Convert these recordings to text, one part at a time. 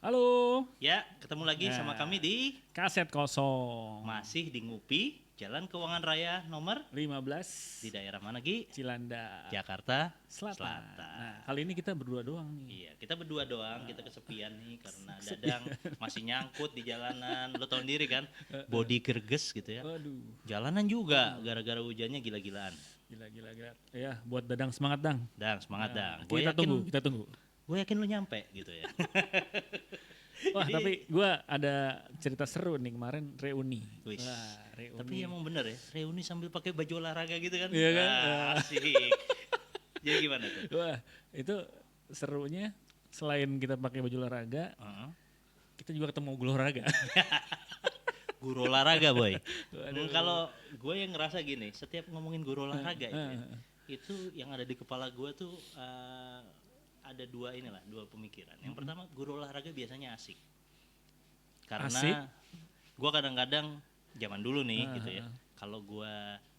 Halo. Ya, ketemu lagi sama kami di Kaset Kosong. masih di Ngupi, Jalan Keuangan Raya nomor 15 di daerah mana Gi? Cilanda, Jakarta Selatan. Nah, kali ini kita berdua doang nih. Iya, kita berdua doang, kita kesepian nih karena Dadang masih nyangkut di jalanan. Lo tau sendiri kan, body gerges gitu ya. Waduh, Jalanan juga gara-gara hujannya gila-gilaan. gila. Ya, buat Dadang semangat, Dang. Dang, semangat Dang. Kita tunggu. Gue yakin lo nyampe gitu ya. Wah, tapi gue ada cerita seru nih kemarin reuni. Wih. Wah, reuni. Tapi emang bener ya, reuni sambil pakai baju olahraga gitu kan. Iya kan? Asik. Jadi gimana tuh? Wah, itu serunya selain kita pakai baju olahraga, kita juga ketemu guru olahraga. Guru olahraga boy. Kalau gue yang ngerasa gini, setiap ngomongin guru olahraga itu yang ada di kepala gue tuh ada dua pemikiran. Yang pertama, guru olahraga biasanya asik. Karena gue kadang-kadang zaman dulu nih gitu ya, kalau gue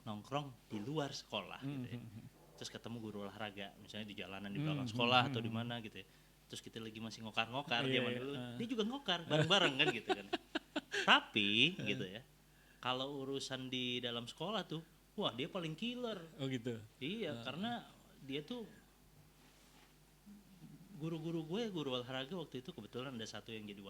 nongkrong di luar sekolah gitu ya, terus ketemu guru olahraga, misalnya di jalanan di belakang sekolah atau di mana gitu ya, terus kita lagi masih ngokar-ngokar zaman dulu, dia juga ngokar bareng-bareng kan gitu kan. Tapi gitu ya, kalau urusan di dalam sekolah tuh, wah dia paling killer. Oh gitu. Iya, karena dia tuh guru olahraga waktu itu kebetulan ada satu yang jadi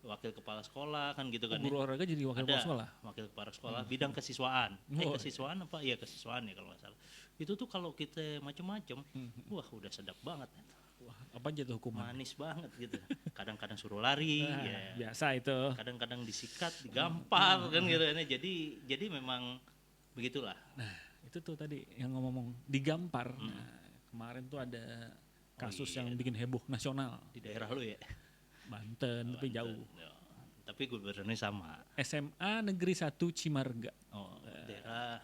wakil kepala sekolah kan gitu kan. Guru olahraga jadi wakil kepala sekolah. Wakil kepala sekolah bidang kesiswaan. Kesiswaan apa? Iya kesiswaan ya kalau nggak salah. Itu tuh kalau kita macem-macem, wah udah sedap banget. Wah, apa aja tuh hukuman? Manis banget gitu. Kadang-kadang suruh lari, ya. Biasa itu. Kadang-kadang disikat, digampar kan gitu. Jadi memang begitulah. Nah, itu tuh tadi yang ngomong digampar. Nah, kemarin tuh ada kasus yang bikin heboh nasional di daerah lu ya. Banten, tapi jauh. Ya. Tapi gubernurnya sama. SMA Negeri 1 Cimarga. Oh, daerah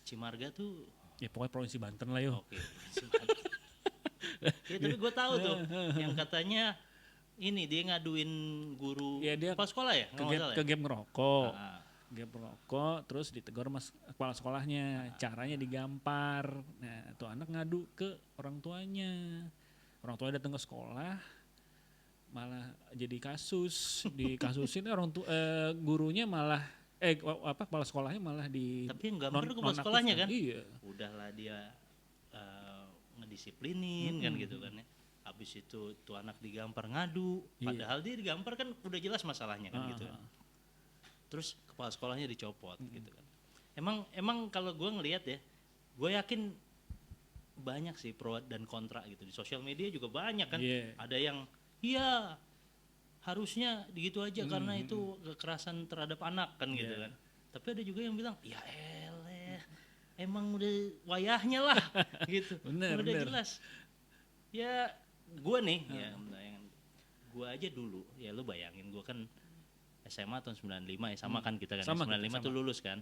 Cimarga tuh. Ya pokoknya provinsi Banten lah yo. Oke. Ya tapi gue tahu tuh yang katanya ini dia ngaduin guru kepala sekolah ya? Ke game ngerokok. Game ngerokok, terus ditegur mas kepala sekolahnya. Caranya digampar. Nah, tuh anak ngadu ke orang tuanya. Orang tuanya datang ke sekolah, malah jadi kasus. Dikasusin gurunya malah kepala sekolahnya malah di. Tapi enggak perlu kepala sekolahnya kan? Iya. Udahlah dia ngedisiplinin kan gitu kan ya. Habis itu tuh anak digampar ngadu, padahal dia digampar kan udah jelas masalahnya kan gitu kan. Terus kepala sekolahnya dicopot gitu kan. Emang kalau gue ngelihat ya, gue yakin banyak sih pro dan kontra gitu di sosial media juga banyak kan. Ada yang harusnya gitu aja karena itu kekerasan terhadap anak kan gitu kan. Tapi ada juga yang bilang ya eleh emang udah wayahnya lah gitu. Udah jelas. Ya gue nih gue aja dulu ya lu bayangin gue kan SMA tahun 95 ya sama kan kita kan sama, 95 tuh lulus kan.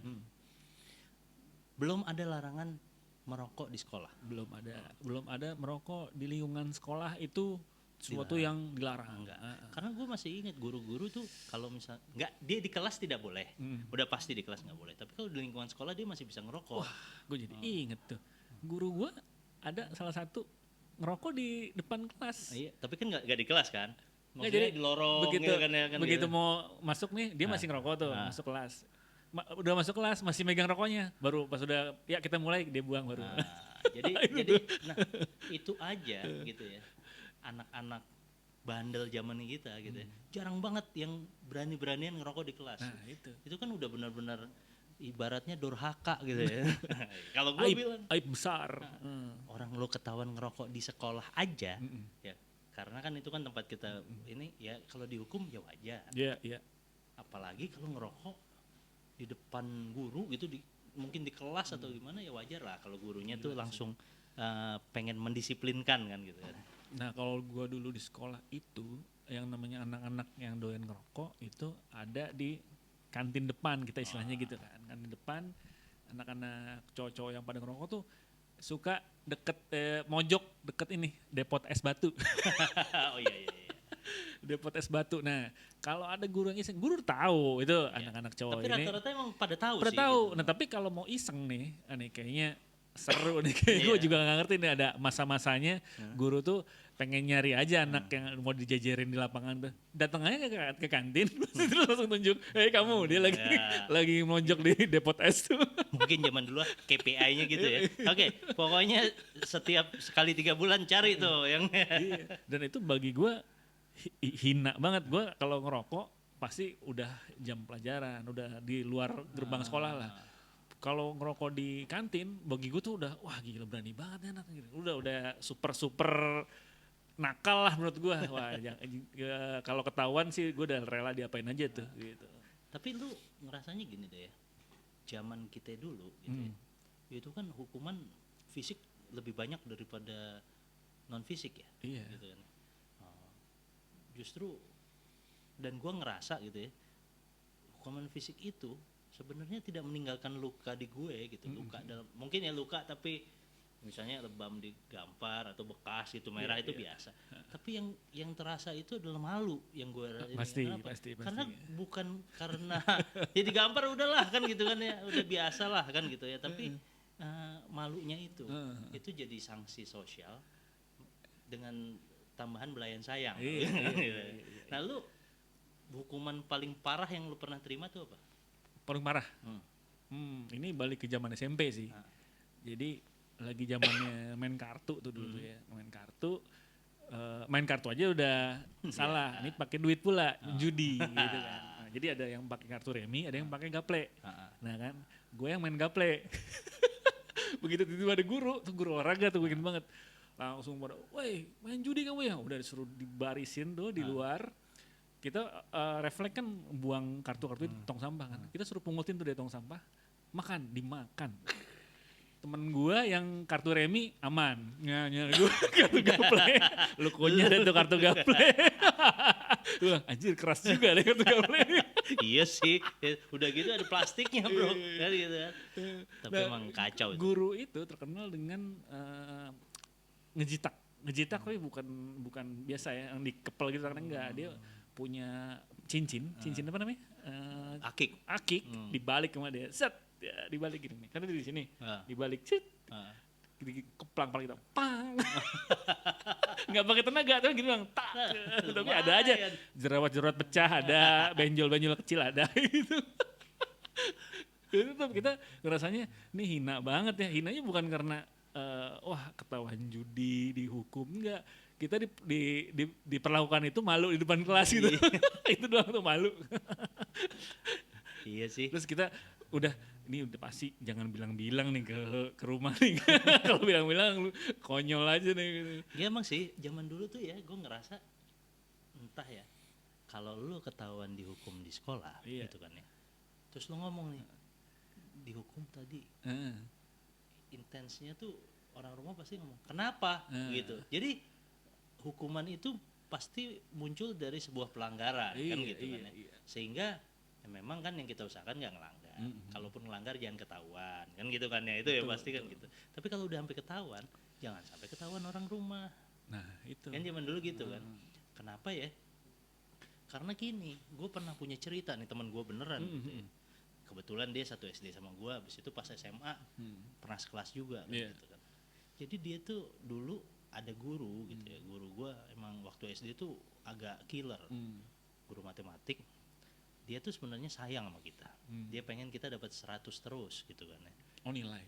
Belum ada larangan merokok di sekolah. Belum ada merokok di lingkungan sekolah itu sesuatu yang dilarang. Enggak. Karena gue masih ingat guru-guru tuh kalau misal enggak dia di kelas tidak boleh. Udah pasti di kelas enggak boleh. Tapi kalau di lingkungan sekolah dia masih bisa ngerokok. Wah, gue jadi inget tuh. Guru gue ada salah satu ngerokok di depan kelas. Iya, tapi kan enggak di kelas kan? Nggak, jadi di lorong begitu, gitu kan ya kan begitu gitu. mau masuk nih dia masih ngerokok tuh masuk kelas udah masuk kelas masih megang rokoknya baru pas udah ya kita mulai dia buang baru jadi itu aja gitu ya anak-anak bandel zaman kita gitu ya jarang banget yang berani-beranian ngerokok di kelas. Nah itu kan udah benar-benar ibaratnya durhaka gitu ya. Kalau gue bilang aib besar. Orang lo ketahuan ngerokok di sekolah aja ya karena kan itu kan tempat kita ini ya kalau dihukum ya wajar. Iya. Apalagi kalau ngerokok di depan guru gitu mungkin di kelas atau gimana ya wajar lah kalau gurunya tuh langsung pengen mendisiplinkan kan gitu. Nah kalau gua dulu di sekolah itu yang namanya anak-anak yang doyan ngerokok itu ada di kantin depan kita istilahnya gitu kan. Kantin depan anak-anak cowok-cowok yang pada ngerokok tuh suka mojok deket ini depot es batu. Oh iya. Depot es batu. Nah, kalau ada guru yang iseng, guru tahu itu anak-anak cowok tapi ini. Tapi rata-rata emang pada tahu sih. Tahu. Gitu. Nah, tapi kalau mau iseng nih, kayaknya seru nih. Gue juga gak ngerti nih ada masa-masanya guru tuh pengen nyari aja anak yang mau dijajarin di lapangan tuh. Datang aja ke kantin, terus langsung tunjuk, kamu dia lagi lagi melonjak di depot es tuh. Mungkin zaman dulu KPI-nya gitu ya. Oke, pokoknya setiap sekali 3 bulan cari tuh yang Dan itu bagi gue hina banget. Gue kalau ngerokok pasti udah jam pelajaran, udah di luar gerbang sekolah lah. Kalau ngerokok di kantin, bagi gue tuh udah wah gila berani banget ya anak gitu. Udah super nakal lah menurut gue. Wah kalau ketahuan sih gue udah rela diapain aja tuh gitu. Tapi lu ngerasanya gini deh ya. Zaman kita dulu gitu ya. Itu kan hukuman fisik lebih banyak daripada non fisik ya. Iya. Gitu kan. Justru dan gua ngerasa gitu ya. Hukuman fisik itu sebenarnya tidak meninggalkan luka di gue gitu. Luka dalam mungkin ya luka tapi misalnya lebam digampar atau bekas itu merah itu biasa. Tapi yang terasa itu adalah malu yang gue pasti. Karena bukan karena ya digampar udahlah kan gitu kan ya, udah biasa lah kan gitu ya. Tapi malunya itu jadi sanksi sosial dengan tambahan belayan sayang. Nah lu hukuman paling parah yang lu pernah terima tuh apa? Paling parah? Ini balik ke zaman SMP sih. Jadi lagi zamannya main kartu tuh dulu ya, main kartu aja udah salah, ini pakai duit pula, judi gitu kan. Nah, jadi ada yang pakai kartu remi, ada yang pakai gaple. Nah kan, gue yang main gaple. Begitu tiba-tiba ada tuh guru olahraga tuh bikin banget. Langsung pada, woi main judi kamu ya, udah disuruh dibarisin tuh di luar. Kita refleks kan buang kartu-kartu di tong sampah kan, kita suruh pungutin tuh dari tong sampah, dimakan. Temen gue yang kartu remi aman, gue kartu gaple, lu kunyah deh tuh kartu gaple. Wah anjir keras juga deh kartu gaple. Iya sih, udah gitu ada plastiknya bro, kan gitu kan. Tapi emang kacau. Guru itu terkenal dengan ngejitak tapi bukan biasa ya, yang dikepel gitu karena enggak, dia punya cincin apa namanya? Akik dibalik sama dia, set. Ya, dibalik gini nih, karena di sini dibalik cit, keplang paling kita, pang, nggak pakai tenaga, tapi gini bang, tak, tapi ada aja jerawat pecah, ada benjol kecil ada, gitu. Itu tuh kita ngerasanya ini hina banget ya, hinanya bukan karena wah ketahuan judi dihukum, enggak, kita diperlakukan itu malu di depan kelas gitu, itu doang tuh malu. Iya sih. Terus kita ini udah pasti jangan bilang-bilang nih ke rumah nih. Kalau bilang-bilang lu konyol aja nih gitu. Ya emang sih zaman dulu tuh ya gue ngerasa entah ya kalau lu ketahuan dihukum di sekolah gitu kan ya. Terus lu ngomong nih dihukum tadi. Intensnya tuh orang rumah pasti ngomong kenapa gitu. Jadi hukuman itu pasti muncul dari sebuah pelanggaran kan gitu kan ya. Sehingga ya memang kan yang kita usahakan nggak ngelanggar. Kalaupun ngelanggar jangan ketahuan kan gitu kan ya, itu betul, ya pasti betul. Kan gitu. Tapi kalau udah sampai ketahuan jangan sampai ketahuan orang rumah. Nah itu kan zaman dulu gitu kan. Kenapa ya? Karena gini, gue pernah punya cerita nih teman gue beneran gitu ya. Kebetulan dia satu SD sama gue, habis itu pas SMA pernah sekelas juga kan, gitu kan. Jadi dia tuh dulu ada guru gitu ya, guru gue emang waktu SD tuh agak killer, guru matematik. Dia tuh sebenarnya sayang sama kita. Dia pengen kita dapat 100 terus gitu kan ya. Oh nilai.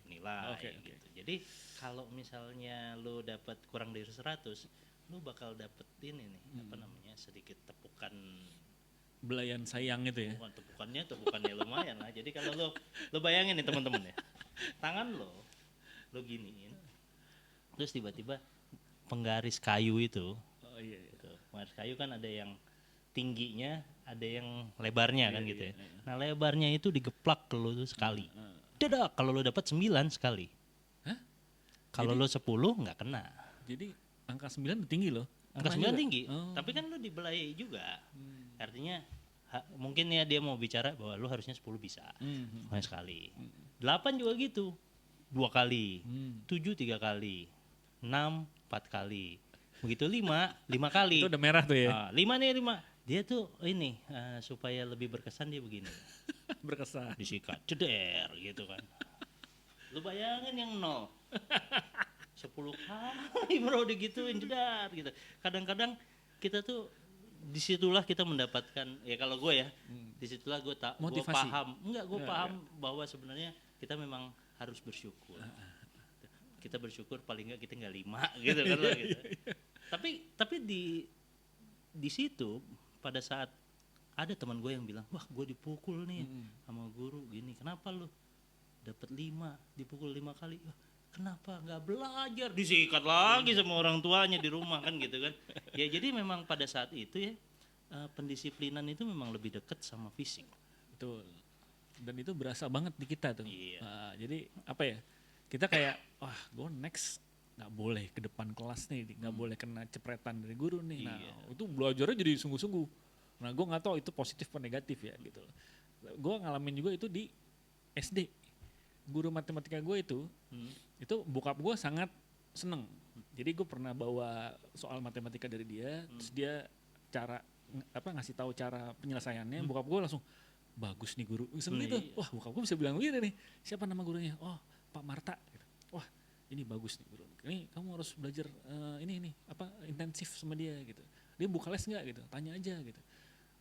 Okay. Gitu. Jadi kalau misalnya lu dapat kurang dari 100, lu bakal dapetin ini apa namanya sedikit tepukan belayan sayang itu ya. Tepukannya lumayan lah. Jadi kalau lu bayangin nih teman-teman ya. Tangan lo giniin. Terus tiba-tiba penggaris kayu itu. Oh iya. Gitu. Penggaris kayu kan ada yang tingginya, ada yang lebarnya kan gitu ya. Nah lebarnya itu digeplak ke lu tuh sekali. Dadah, kalau lu dapat 9 sekali. Hah? Kalau lu 10 nggak kena. Jadi angka 9 tinggi loh. Angka 9 tinggi, tapi kan lu dibelai juga. Artinya mungkin ya dia mau bicara bahwa lu harusnya 10 bisa. Sekali. 8 juga gitu. 2 kali. 7 3 kali. 6 4 kali. Begitu 5 kali. Itu udah merah tuh ya. 5. Dia tuh ini supaya lebih berkesan dia begini. Berkesan. Disikat, ceder gitu kan. Lu bayangin yang 0. 10 kali bro digituin jedar gitu. Kadang-kadang kita tuh disitulah kita mendapatkan ya kalau gue ya disitulah gue Motivasi. paham gue paham bahwa sebenarnya kita memang harus bersyukur. Kita bersyukur paling nggak kita nggak 5 gitu kan lah gitu. Tapi di situ pada saat ada teman gue yang bilang, wah gue dipukul nih sama guru gini, kenapa lu dapat 5 dipukul 5 kali? Wah, kenapa nggak belajar? Disikat lagi sama orang tuanya di rumah kan gitu kan. Ya jadi memang pada saat itu ya pendisiplinan itu memang lebih dekat sama fisik. Betul. Dan itu berasa banget di kita tuh. Iya. Jadi apa ya? Kita kayak wah gue next nggak boleh ke depan kelas nih, nggak boleh kena cepretan dari guru nih. Nah itu belajarnya jadi sungguh-sungguh. Nah gue nggak tahu itu positif atau negatif ya gitu. Gue ngalamin juga itu di SD. Guru matematika gue itu bokap gue sangat seneng. Jadi gue pernah bawa soal matematika dari dia, terus dia ngasih tahu cara penyelesaiannya, bokap gue langsung bagus nih guru. Misalnya gitu, wah bokap gue bisa bilang begini nih, siapa nama gurunya? Oh Pak Marta. Gitu. Wah ini bagus nih guru. Ini kamu harus belajar ini intensif sama dia gitu. Dia buka les nggak gitu? Tanya aja gitu.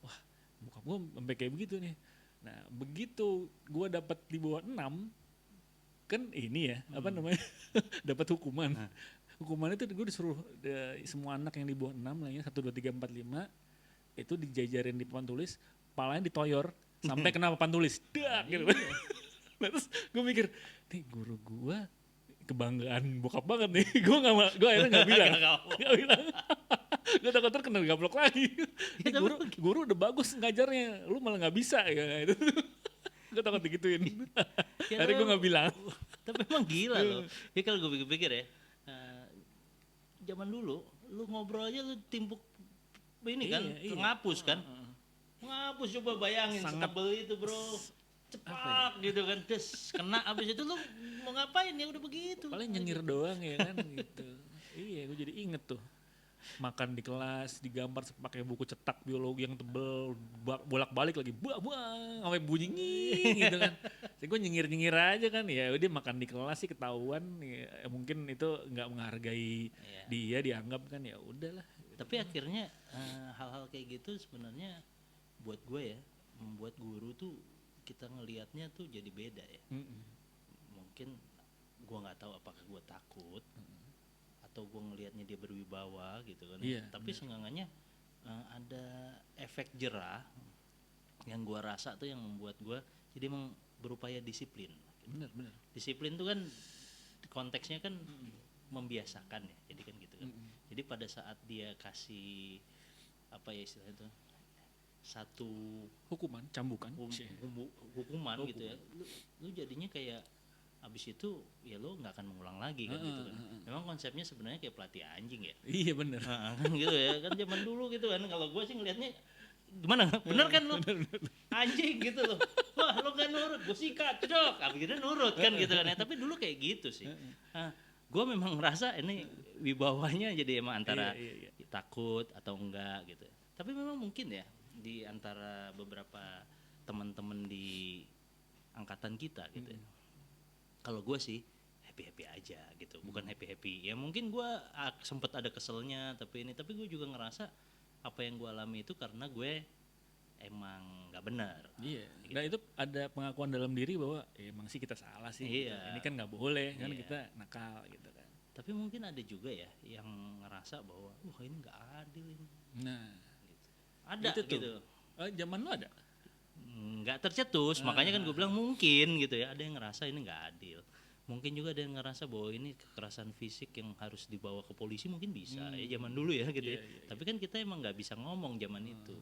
Wah bokap gue sampai kayak begitu nih. Nah begitu gue dapat di bawah 6 kan ini ya dapat hukuman. Hukuman itu gue disuruh semua anak yang di bawah 6 lah ya 1, 2, 3, 4, 5 itu dijajarin di papan tulis, palanya ditoyor sampai kena papan tulis. Dak gitu. Terus gue mikir, nih guru gue kebanggaan bokap banget nih. Gue akhirnya nggak bilang. Gue takut kena gablok lagi. Guru udah bagus ngajarnya, lu malah nggak bisa ya. Gue takut digituin. Akhirnya gue nggak bilang. Tapi emang gila loh. Ya kalau gue pikir-pikir ya, zaman dulu lu ngobrol aja lu timpuk ini kan, ngapus kan. Ngapus coba bayangin setebel itu bro. Cepak gitu kan, terus kena abis itu lu mau ngapain ya udah begitu. Paling nyengir doang ya kan gitu. Iya gue jadi inget tuh. Makan di kelas digambar pakai buku cetak biologi yang tebel, bolak-balik lagi sampai bunyi gitu kan. Jadi gue nyengir aja kan, ya udah makan di kelas sih ketahuan ya, mungkin itu nggak menghargai dia, dianggap kan ya udahlah. Tapi akhirnya hal-hal kayak gitu sebenarnya buat gue ya membuat guru tuh kita ngelihatnya tuh jadi beda ya. Mungkin gue nggak tahu apakah gue takut atau gue ngelihatnya dia berwibawa gitu kan. Tapi seenggaknya ada efek jerah yang gue rasa tuh yang membuat gue jadi emang berupaya disiplin. Bener. Disiplin tuh kan konteksnya kan membiasakan ya, jadi kan gitu kan. Jadi pada saat dia kasih apa ya istilahnya itu satu hukuman, cambukan, hukuman gitu ya, lu jadinya kayak abis itu ya lo nggak akan mengulang lagi kan gitu kan. Memang konsepnya sebenarnya kayak pelatih anjing ya. Iya bener. Kan gitu ya kan zaman dulu gitu kan. Kalau gue sih ngelihatnya gimana, bener kan lo anjing gitu loh. Wah lo gak nurut, gue sikat cedok, akhirnya nurut kan gitu kan ya. Tapi dulu kayak gitu sih. Gue memang ngerasa ini wibawanya jadi emang antara takut atau enggak gitu. Tapi memang mungkin ya di antara beberapa teman-teman di angkatan kita gitu ya. Kalau gue sih happy aja gitu, bukan happy. Ya mungkin gue sempet ada keselnya, tapi gue juga ngerasa apa yang gue alami itu karena gue emang nggak benar. Iya. Gitu. Nah itu ada pengakuan dalam diri bahwa emang sih kita salah sih. Gitu. Ini kan nggak boleh kan kita nakal gitu kan. Tapi mungkin ada juga ya yang ngerasa bahwa wah ini nggak adil ini. Nah, gitu. Ada itu gitu. Zaman lu ada? Nggak tercetus, makanya kan gue bilang mungkin gitu ya, ada yang ngerasa ini nggak adil. Mungkin juga ada yang ngerasa bahwa ini kekerasan fisik yang harus dibawa ke polisi mungkin bisa ya zaman dulu ya gitu ya. Tapi kan kita emang nggak bisa ngomong zaman itu.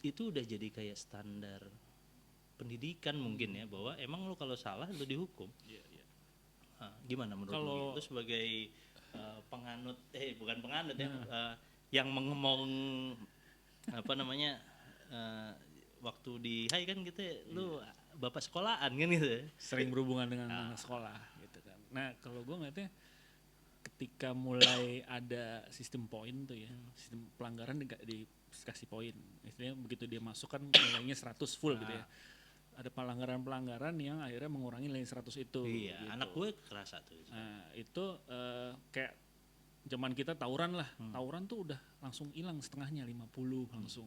Itu udah jadi kayak standar pendidikan mungkin ya, bahwa emang lu kalau salah lu dihukum. Gimana menurut lu sebagai penganut bukan penganut ya, yang mengemong apa namanya waktu di HI kan gitu ya, lu bapak sekolahan kan gitu ya. Sering berhubungan dengan anak sekolah gitu kan. Nah kalau gue ngeliatnya ketika mulai ada sistem poin tuh ya, sistem pelanggaran dikasih poin. Istilahnya begitu dia masuk kan nilainya 100 full gitu ya. ada pelanggaran-pelanggaran yang akhirnya mengurangi nilai 100 itu. Iya, gitu. anak gue kerasa tuh. Nah, itu kayak zaman kita tawuran lah. Tawuran tuh udah langsung hilang setengahnya 50 langsung.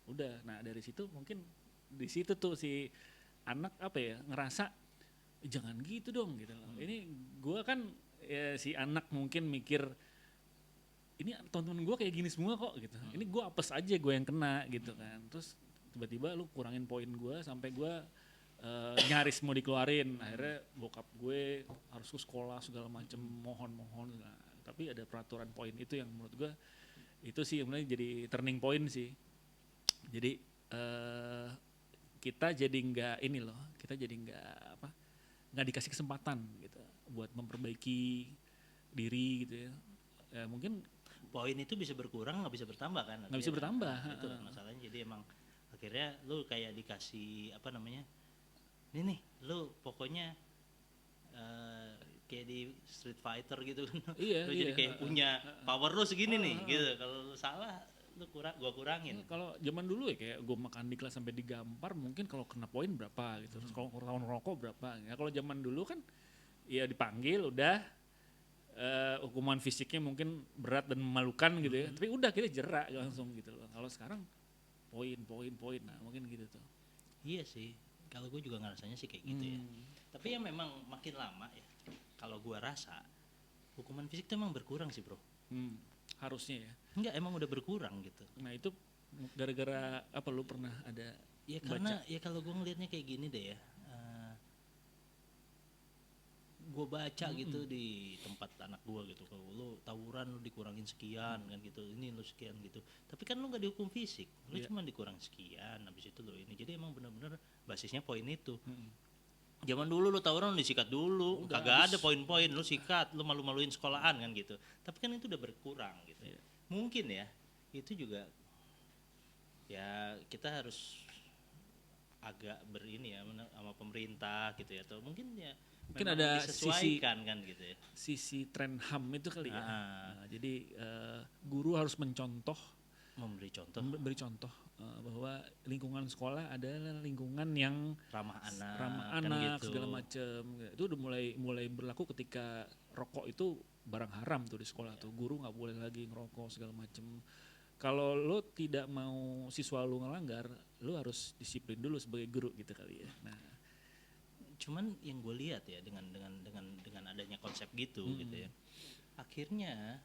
Udah. Nah, dari situ mungkin di situ tuh si anak apa ya ngerasa jangan gitu dong gitu. Ini gue kan ya, si anak mungkin mikir ini teman-teman gue kayak gini semua kok gitu. Ini gue apes aja gue yang kena gitu kan. Terus tiba-tiba lu kurangin poin gue sampai gue nyaris mau dikeluarin. Akhirnya bokap gue harus ke sekolah segala macem mohon. Nah, tapi ada peraturan poin itu yang menurut gue itu sih sebenarnya jadi turning point sih. Jadi kita jadi nggak dikasih kesempatan gitu buat memperbaiki diri gitu ya. Mungkin poin itu bisa berkurang nggak bisa bertambah kan? Nggak bisa bertambah. Itu masalahnya. Jadi emang akhirnya lu kayak dikasih apa namanya? Ini nih, lu pokoknya kayak di Street Fighter gitu kan. Iya, lu jadi kayak punya power lu segini nih gitu. Kalau lu salah lu gua kurangin. Kalau zaman dulu ya kayak gue makan di kelas sampai digampar mungkin kalau kena poin berapa gitu. Terus kalau tahun rokok berapa. Ya kalau zaman dulu kan ya dipanggil udah hukuman fisiknya mungkin berat dan memalukan gitu ya. Tapi udah kita jerak langsung gitu loh. Kalau sekarang poin. Nah, mungkin gitu tuh. Iya sih. Kalau gue juga ngerasanya sih kayak gitu ya. Tapi ya memang makin lama ya. Kalau gue rasa hukuman fisik tuh emang berkurang sih, Bro. Harusnya ya. Enggak, emang udah berkurang gitu. Nah, itu gara-gara apa lu pernah ada ya karena ya kalau gue ngelihatnya kayak gini deh ya. Gue baca gitu di tempat anak gue gitu, kalau lu tawuran lu dikurangin sekian kan gitu, ini lu sekian gitu, tapi kan lu nggak dihukum fisik, lu cuma dikurang sekian, habis itu lu ini, jadi emang benar-benar basisnya poin itu. Zaman dulu lu tawuran lu disikat dulu, kagak ada poin-poin, lu sikat, lu malu-maluin sekolahan kan gitu, tapi kan itu udah berkurang gitu. Mungkin ya itu juga ya kita harus agak berini ya sama pemerintah gitu ya, atau mungkin ya mungkin ada sisi kan gitu ya. Sisi tren HAM itu kali ya. Nah, jadi guru harus memberi contoh bahwa lingkungan sekolah adalah lingkungan yang ramah anak kan gitu. segala macam. Itu udah mulai berlaku ketika rokok itu barang haram tuh di sekolah tuh. Guru nggak boleh lagi ngerokok segala macam. Kalau lo tidak mau siswa lo ngelanggar, lo harus disiplin dulu sebagai guru gitu kali ya. Nah, cuman yang gue lihat ya dengan adanya konsep gitu gitu ya, akhirnya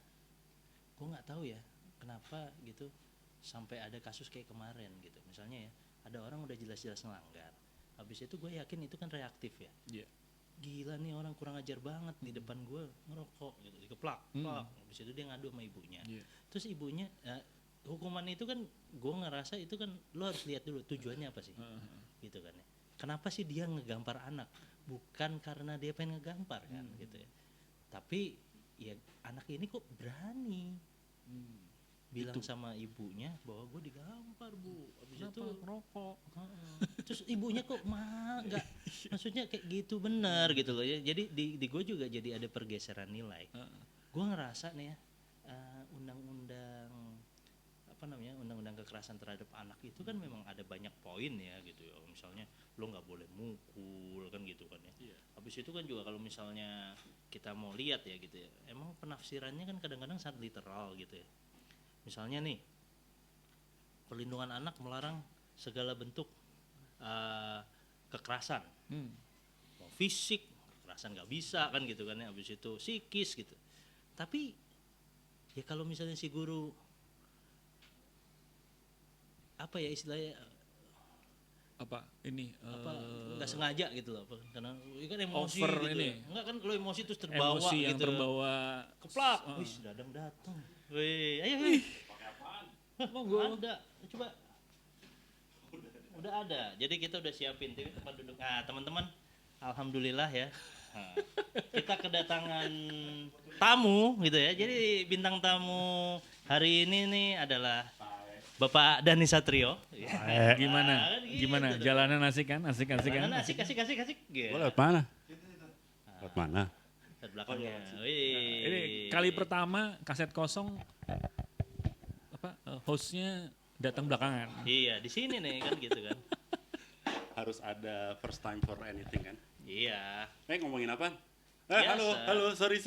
gue nggak tahu ya kenapa gitu sampai ada kasus kayak kemarin gitu, misalnya ya ada orang udah jelas-jelas ngelanggar, habis itu gue yakin itu kan reaktif ya. Gila nih orang kurang ajar banget di depan gue ngerokok gitu, dikeplak, habis itu dia ngadu sama ibunya. Terus ibunya hukuman itu kan gue ngerasa itu kan lo harus lihat dulu tujuannya apa sih gitu kan ya. Kenapa sih dia ngegampar anak? Bukan karena dia pengen ngegampar kan gitu ya. Tapi ya anak ini kok berani bilang itu sama ibunya bahwa gue digampar bu, habis itu ngerokok. Terus ibunya kok nggak, maksudnya kayak gitu bener gitu loh ya. Jadi di gue juga jadi ada pergeseran nilai. Gue ngerasa nih ya undang-undang kekerasan terhadap anak itu kan memang ada banyak poin ya gitu ya. Misalnya lo nggak boleh mukul kan gitu kan ya. Habis itu kan juga kalau misalnya kita mau lihat ya gitu ya, emang penafsirannya kan kadang-kadang sangat literal gitu ya. Misalnya nih perlindungan anak melarang segala bentuk kekerasan, mau fisik kekerasan nggak bisa kan gitu kan ya. Habis itu psikis gitu. Tapi ya kalau misalnya si guru apa ya istilahnya nggak sengaja gitu loh, karena kan emosi over gitu ini. Enggak kan lo emosi terus terbawa emosi yang gitu, terbawa keplak, wis dadang datang, wih ayo pakai apaan? Monggo ada, coba udah ada, jadi kita udah siapin tempat duduk. Nah teman-teman, alhamdulillah ya, kita kedatangan tamu gitu ya. Jadi bintang tamu hari ini nih adalah Bapak Dhani Satrio. Gimana gitu, jalanan asik kan? Asik kan? Asik. Yeah. Lewat mana? Lewat mana? Lewat belakangnya. Ini kali pertama kaset kosong hostnya datang belakangan. Iya, di sini nih kan gitu kan. harus ada first time for anything kan. Iya. Ngomongin apaan? Biasa. Halo, sorry.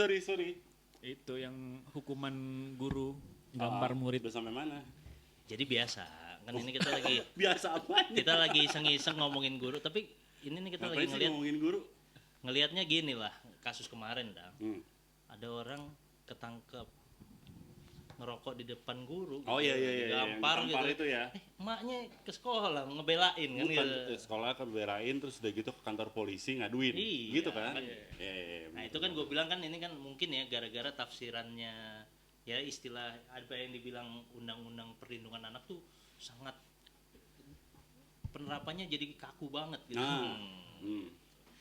Itu yang hukuman guru gampar murid. Udah sampai mana? Jadi biasa. Kan ini kita lagi Biasa apanya? kita lagi iseng-iseng ngomongin guru, tapi ini nih kita Ngapain lagi sih ngomongin guru? ngelihatnya gini lah, kasus kemarin dah. Ada orang ketangkep ngerokok di depan guru. Oh gitu. iya, yang Gampar ditampar gitu. itu ya. Emaknya ke sekolah ngebelain kan Bukan gitu. sekolah keberain terus udah gitu ke kantor polisi ngaduin. Iya, Gitu kan? kan. Iya, Nah itu kan gue bilang kan ini kan mungkin ya gara-gara tafsirannya ya istilah apa yang dibilang undang-undang perlindungan anak tuh sangat penerapannya jadi kaku banget gitu.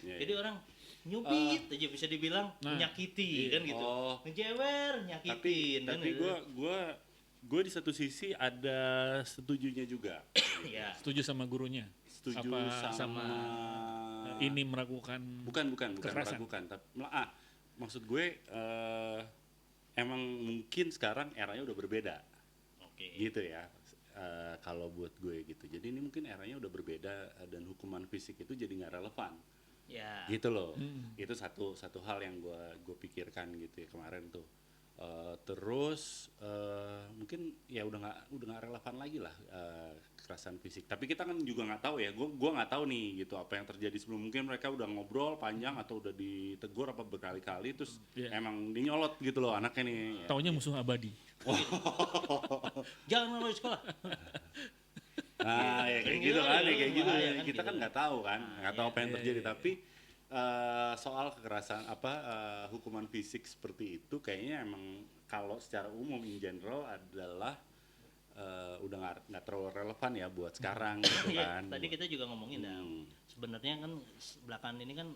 Iya, Jadi orang nyubit aja bisa dibilang menyakiti kan gitu. Ngejewer, nyakitin kan tapi gitu. gue di satu sisi ada setujunya juga. Ya. Setuju sama gurunya. Setuju Apa sama ini meragukan bukan kekerasan. meragukan, tapi maksud gue emang mungkin sekarang eranya udah berbeda. Oke. Gitu ya. Kalau buat gue gitu. Jadi ini mungkin eranya udah berbeda dan hukuman fisik itu jadi nggak relevan. Ya. Gitu loh. Itu satu hal yang gue pikirkan gitu ya kemarin tuh. Terus mungkin ya udah nggak relevan lagi lah kekerasan fisik. Tapi kita kan juga nggak tahu ya. Gue nggak tahu nih gitu apa yang terjadi sebelum. Mungkin mereka udah ngobrol panjang atau udah ditegur apa berkali-kali terus emang dinyolot gitu loh anaknya nih. Taunya musuh abadi. Jangan malu di sekolah. Nah ya kayak gitu kan, ya kayak gitu. Kita kan nggak tahu kan, nggak tahu apa yang terjadi. Tapi soal kekerasan hukuman fisik seperti itu kayaknya emang kalau secara umum in general adalah udah nggak terlalu relevan ya buat sekarang gitu Iya, kan. tadi kita juga ngomongin dah. Sebenarnya kan belakangan ini kan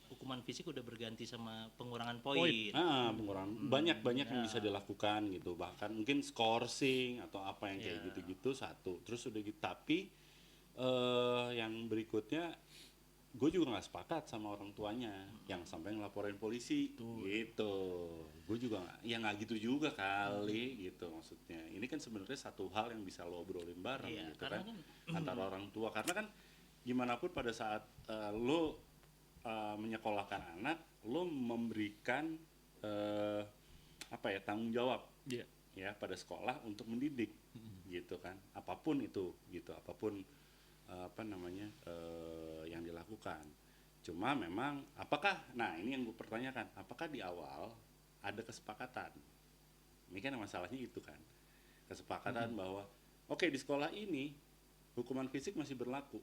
hukuman fisik udah berganti sama pengurangan poin. Pengurangan banyak yang bisa dilakukan gitu, bahkan mungkin scoring atau apa yang kayak gitu-gitu satu. Terus udah gitu, tapi yang berikutnya gue juga nggak sepakat sama orang tuanya yang sampai ngelaporin polisi gitu. Gue juga nggak gitu juga kali gitu maksudnya. Ini kan sebenarnya satu hal yang bisa lo obrolin bareng gitu kan antara orang tua, karena kan gimana pun pada saat lo menyekolahkan anak, lo memberikan tanggung jawab ya pada sekolah untuk mendidik gitu kan, apapun itu gitu, apapun yang dilakukan. Cuma memang ini yang gue pertanyakan, apakah di awal ada kesepakatan? Ini kan masalahnya itu kan, kesepakatan bahwa oke, di sekolah ini hukuman fisik masih berlaku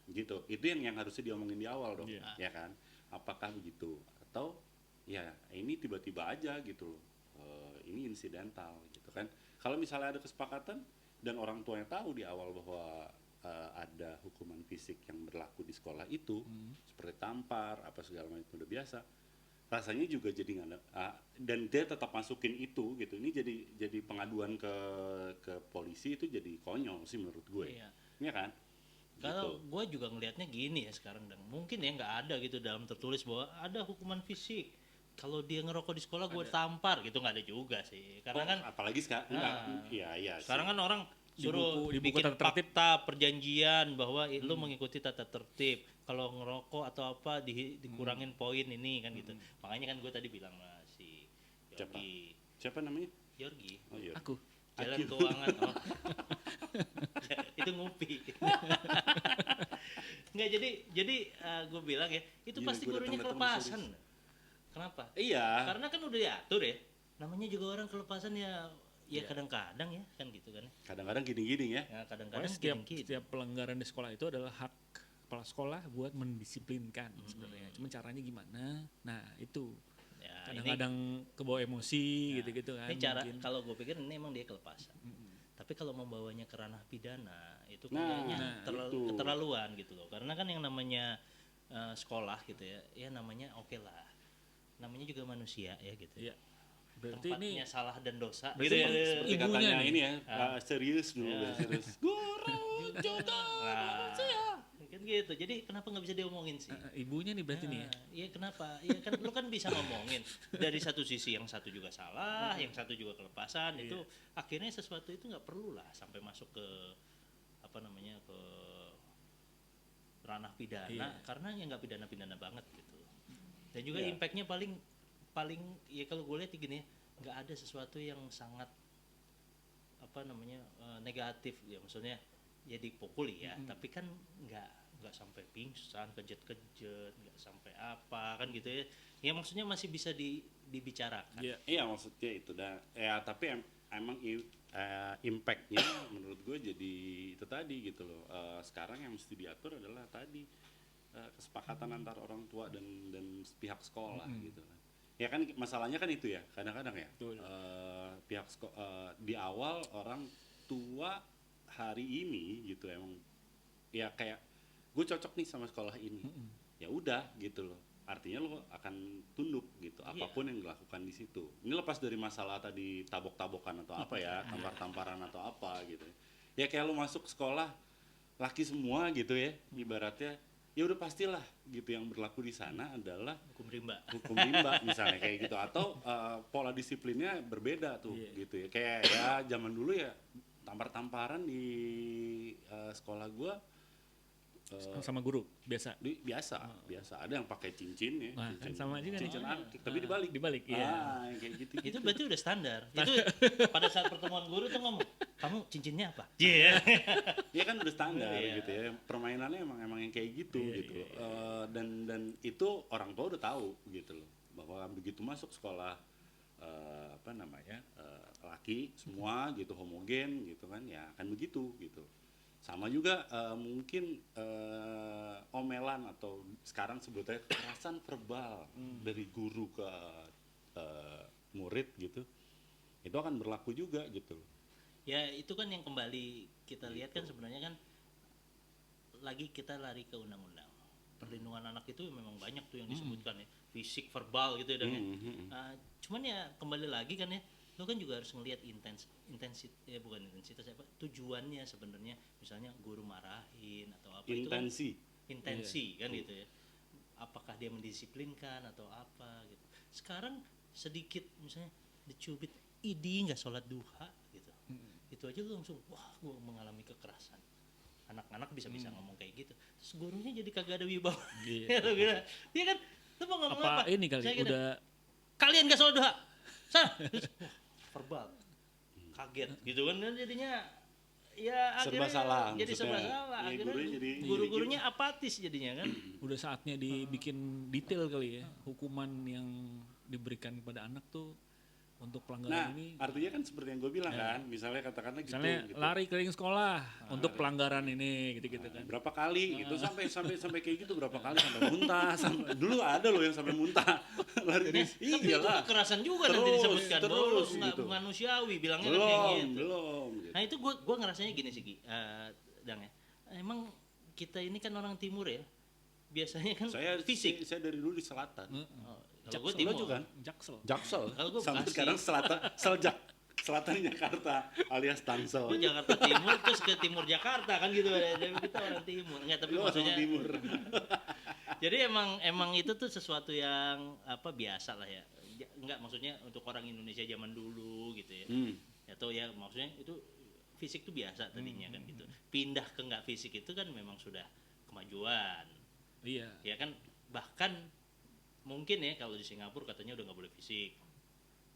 gitu. Itu yang harusnya diomongin di awal dong, ya kan? Apakah begitu atau ya ini tiba-tiba aja gitu loh, ini insidental gitu kan? Kalau misalnya ada kesepakatan dan orang tuanya tahu di awal bahwa ada hukuman fisik yang berlaku di sekolah itu, seperti tampar apa segala macam itu udah biasa, rasanya juga jadi nggak dan dia tetap masukin itu gitu. Ini jadi pengaduan ke polisi itu jadi konyol sih menurut gue. Iya kan? Kalau gue juga ngelihatnya gini ya sekarang, dan mungkin ya nggak ada gitu dalam tertulis bahwa ada hukuman fisik kalau dia ngerokok di sekolah gue tampar gitu, nggak ada juga sih, karena kan apalagi sekarang sekarang kan orang suruh di buku bikin tata tertib. fakta perjanjian bahwa lu mengikuti tata tertib, kalau ngerokok atau apa dikurangin poin ini kan gitu. Makanya kan gue tadi bilang lah si Yorgi. Siapa namanya? Yorgi. Oh iya. Aku. Jalan keuangan. Itu ngupi. Nggak, jadi gue bilang ya itu Gila, pasti gua gurunya datang-datang kelepasan. Kenapa? Iya. Karena kan udah diatur ya. Namanya juga orang kelepasan ya kadang-kadang ya kan gitu kan. Kadang-kadang gini-gini ya. Ya kadang-kadang Pokoknya setiap pelanggaran di sekolah itu adalah hak kepala sekolah buat mendisiplinkan sebenarnya. Cuma caranya gimana? Nah, itu. Ya, Kadang-kadang kebawa emosi gitu-gitu kan. Ini cara mungkin. kalau gue pikir ini emang dia kelepasan. Tapi kalau membawanya ke ranah pidana itu kayaknya keterlaluan gitu loh. Karena kan yang namanya sekolah gitu ya namanya oke lah. Namanya juga manusia ya gitu. Iya. Berarti Tempatnya ini salah dan dosa. berarti Gitu ya. Seperti ibunya katanya nih. ini ya, serius dulu, serius. Guru juga manusia. Kan gitu. Jadi kenapa nggak bisa diomongin sih? Ibunya nih berarti nih ya. Iya kenapa? Iya kan lu kan bisa ngomongin dari satu sisi, yang satu juga salah, yang satu juga kelepasan. Itu akhirnya sesuatu itu nggak perlu lah sampai masuk ke ke ranah pidana Iya. karena ya nggak pidana banget gitu. Dan juga Iya. impactnya paling ya kalau gue lihat gini, nggak ada sesuatu yang sangat apa namanya negatif ya, maksudnya ya dipukuli ya, tapi kan nggak sampai pingsan, kejet-kejet, nggak sampai apa kan gitu ya. Ya maksudnya masih bisa dibicarakan. Iya. Iya maksudnya itu dah ya, tapi emang impactnya menurut gue jadi itu tadi gitu loh. Sekarang yang mesti diatur adalah tadi kesepakatan antara orang tua dan pihak sekolah gitu kan. Ya kan masalahnya kan itu ya kadang-kadang ya. Betul. Di awal orang tua hari ini gitu emang ya kayak gue cocok nih sama sekolah ini. Ya udah gitu loh. Artinya lo akan tunduk gitu Iya. apapun yang dilakukan di situ. Ini lepas dari masalah tadi tabok-tabokan atau apa ya, tampar-tamparan atau apa gitu. Ya kayak lo masuk sekolah laki semua gitu ya, ibaratnya ya udah pastilah gitu yang berlaku di sana adalah Hukum rimba. hukum rimba misalnya kayak gitu, atau pola disiplinnya berbeda tuh gitu ya. Kayak ya zaman dulu ya tampar-tamparan di sekolah gua Sama guru biasa. biasa ada yang pakai cincin ya, Nah, kan sama juga nih. cincin antik tapi dibalik Iya. yang kayak gitu Itu berarti udah standar. Itu pada saat pertemuan guru tuh ngomong, kamu cincinnya apa? Iya. ya kan udah standar Iya. gitu ya, permainannya emang yang kayak gitu gitu loh. Dan itu orang tua udah tahu gitu loh bahwa begitu masuk sekolah laki semua gitu homogen gitu kan ya akan begitu gitu. Sama juga mungkin omelan atau sekarang sebutnya kekerasan verbal dari guru ke murid gitu, itu akan berlaku juga gitu. Ya itu kan yang kembali kita lihat kan sebenarnya kan lagi kita lari ke undang-undang. Perlindungan anak itu memang banyak tuh yang disebutkan ya, fisik, verbal gitu ya Dan ya. Cuman ya kembali lagi kan ya, lo kan juga harus melihat tujuannya sebenarnya, misalnya guru marahin atau apa intensi kan gitu ya, apakah dia mendisiplinkan atau apa gitu. Sekarang sedikit misalnya dicubit idi nggak sholat duha gitu, itu aja lu langsung wah gua mengalami kekerasan. Anak-anak bisa ngomong kayak gitu, terus gurunya jadi kagak ada wibawa. Iya. Iya kan, lu mau ngomong apa? Apa ini kali Saya kira, udah kalian gak sholat duha sana. Terus, wah, verbal kaget gitu kan, dan jadinya ya Serba akhirnya salah, jadi serba maksudnya. salah. Ya, Akhirnya gurunya jadi guru-gurunya apatis jadinya kan. udah saatnya dibikin detail kali ya, hukuman yang diberikan kepada anak tuh untuk Nah, pelanggaran ini. artinya kan seperti yang gue bilang kan, misalnya katakanlah Misalnya gitu. lari keliling sekolah untuk pelanggaran ini gitu-gitu kan. Berapa kali gitu sampai kayak gitu berapa kali sampai muntah. Dulu ada loh yang sampai muntah. Lari Tapi itu iyalah. kekerasan juga nanti Terus, disebutkan terus, nggak gitu. manusiawi bilangnya kan kayak gitu. Belum gitu. Nah itu gue ngerasanya gini sih Ki, Dang ya. Emang kita ini kan orang timur ya, biasanya kan fisik. Saya dari dulu di selatan. Kalau gue Jaksel timur juga kan? Jaksel. Jaksel. Kalau gua Sampai Bekasi. sekarang selatan Jakarta alias Tangsel. Gue Jakarta Timur terus ke timur Jakarta kan gitu, kita orang timur enggak, tapi Lu maksudnya orang timur. jadi emang itu tuh sesuatu yang apa biasa lah ya, enggak maksudnya untuk orang Indonesia zaman dulu gitu ya, atau ya maksudnya itu fisik tuh biasa tadinya kan gitu, pindah ke nggak fisik itu kan memang sudah kemajuan Iya. ya kan, bahkan mungkin ya kalau di Singapura katanya udah nggak boleh fisik,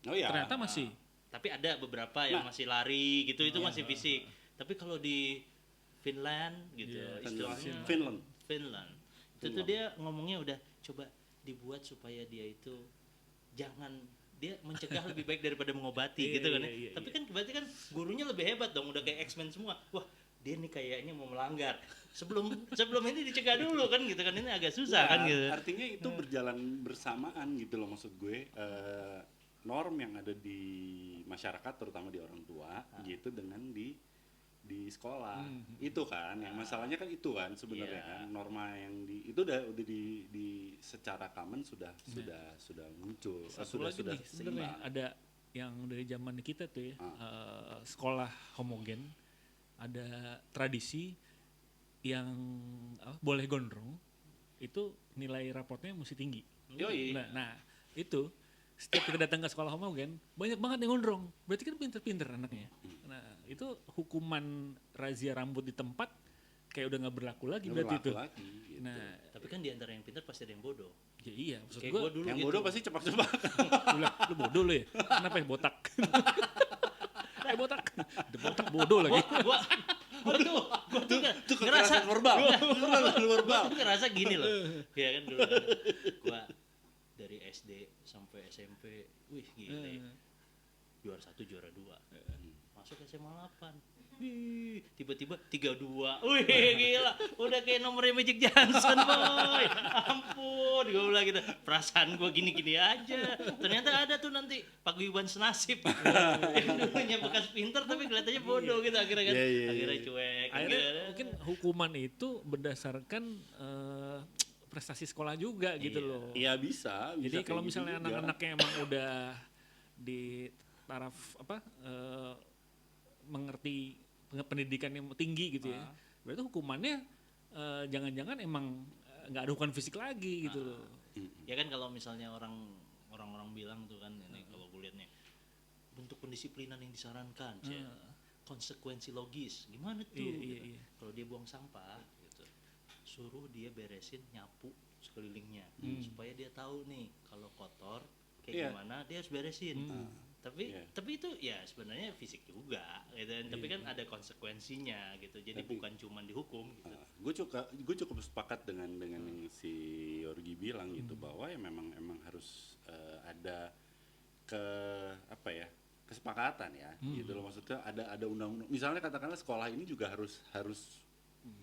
Oh ya. Ternyata masih. tapi ada beberapa yang masih lari gitu, itu masih fisik. Tapi kalau di Finland gitu, istilahnya Finland itu tuh dia ngomongnya udah coba dibuat supaya dia itu jangan, dia mencegah lebih baik daripada mengobati gitu kan ya. Tapi kan berarti kan gurunya lebih hebat dong, udah kayak X-Men semua. Wah, dia nih kayaknya mau melanggar. Sebelum ini dicegah dulu kan gitu kan, ini agak susah kan gitu. Artinya itu berjalan bersamaan gitu loh, maksud gue. Norm yang ada di masyarakat terutama di orang tua gitu dengan di sekolah itu kan yang masalahnya kan itu kan sebenarnya kan norma yang itu udah di secara common sudah muncul sudah Lagi nih, sebenarnya seimbang. ada yang dari zaman kita tuh ya, sekolah homogen, ada tradisi yang boleh gondrong, itu nilai raportnya mesti tinggi. Yoi. Nah itu setiap kita datang ke sekolah homogen banyak banget yang gondrong, berarti kan pinter-pinter anaknya. Nah itu hukuman razia rambut di tempat kayak udah nggak berlaku lagi Nggak berarti berlaku itu. lagi, gitu. Nah, Tapi kan di antara yang pintar pasti ada yang bodoh. ya iya maksud Kayak gue gua dulu yang gitu. bodoh pasti cepak-cepak. lu bodoh lu ya. Kenapa ya botak? Botak. The botak bodoh lagi. Gua tuh Itu ngerasa kekerasan verbal. gua tuh ngerasa gini loh. Ya kan dulu kan gua dari SD sampai SMP, wih gila ya. Juara 1, juara 2. Masuk SMA 8. Wih, tiba-tiba 32. Wih, gila. Udah kayak nomornya Magic Johnson, boy. Ampun, gue bilang gitu. Perasaan gue gini-gini aja. Ternyata ada tuh nanti paguyuban senasib. Yang dulunya bekas pinter tapi kelihatannya bodoh gitu akhirnya kan. Iya. Akhirnya cuek. Akhirnya mungkin hukuman itu berdasarkan prestasi sekolah juga gitu loh. Iya bisa. Jadi kayak kalau gitu misalnya juga. anak-anaknya emang udah di taraf mengerti pendidikan yang tinggi gitu ya, berarti hukumannya jangan-jangan emang nggak ada hukuman fisik lagi gitu loh. Ya kan kalau misalnya orang-orang bilang tuh kan ini kalau gue liatnya bentuk pendisiplinan yang disarankan, konsekuensi logis gimana tuh? Iya. Kalau dia buang sampah gitu, suruh dia beresin nyapu sekelilingnya supaya dia tahu nih kalau kotor kayak gimana dia harus beresin. Tapi itu ya sebenarnya fisik juga gitu kan. Tapi kan ada konsekuensinya gitu. Jadi bukan cuma dihukum gitu. Gue cukup sepakat dengan yang si Yorgi bilang gitu, bahwa ya memang harus ada kesepakatan ya gitu loh. Maksudnya ada undang-undang, misalnya katakanlah sekolah ini juga harus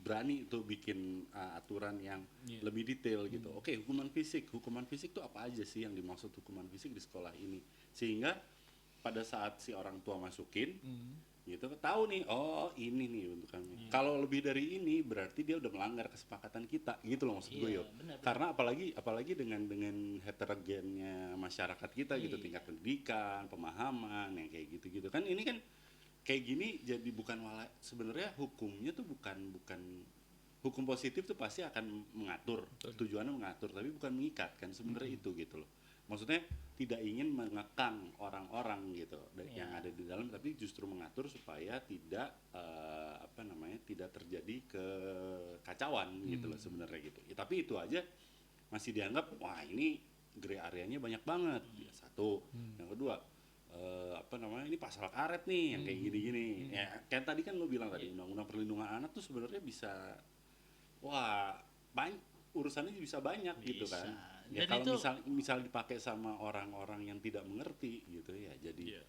berani tuh bikin aturan yang lebih detail gitu. Oke, hukuman fisik tuh apa aja sih yang dimaksud hukuman fisik di sekolah ini, sehingga pada saat si orang tua masukin gitu tahu nih, oh ini nih bentukannya. Kalau lebih dari ini berarti dia udah melanggar kesepakatan kita gitu loh, maksud gue yo. Karena apalagi dengan heterogennya masyarakat kita gitu, tingkat pendidikan, pemahaman yang kayak gitu kan, ini kan kayak gini jadi bukan sebenarnya hukumnya tuh bukan hukum positif tuh pasti akan mengatur, tujuannya mengatur tapi bukan mengikat kan sebenarnya itu gitu loh. Maksudnya tidak ingin mengekang orang-orang gitu yang ada di dalam, tapi justru mengatur supaya tidak tidak terjadi kekacauan gitu loh sebenarnya gitu. Ya, tapi itu aja masih dianggap wah ini gray areanya banyak banget. Ya, satu. Yang kedua ini pasal karet nih yang kayak gini-gini. Ya kayak tadi kan lo bilang tadi undang-undang perlindungan anak tuh sebenarnya bisa urusannya bisa banyak gitu kan. Ya dan kalau itu, misal dipakai sama orang-orang yang tidak mengerti gitu ya, jadi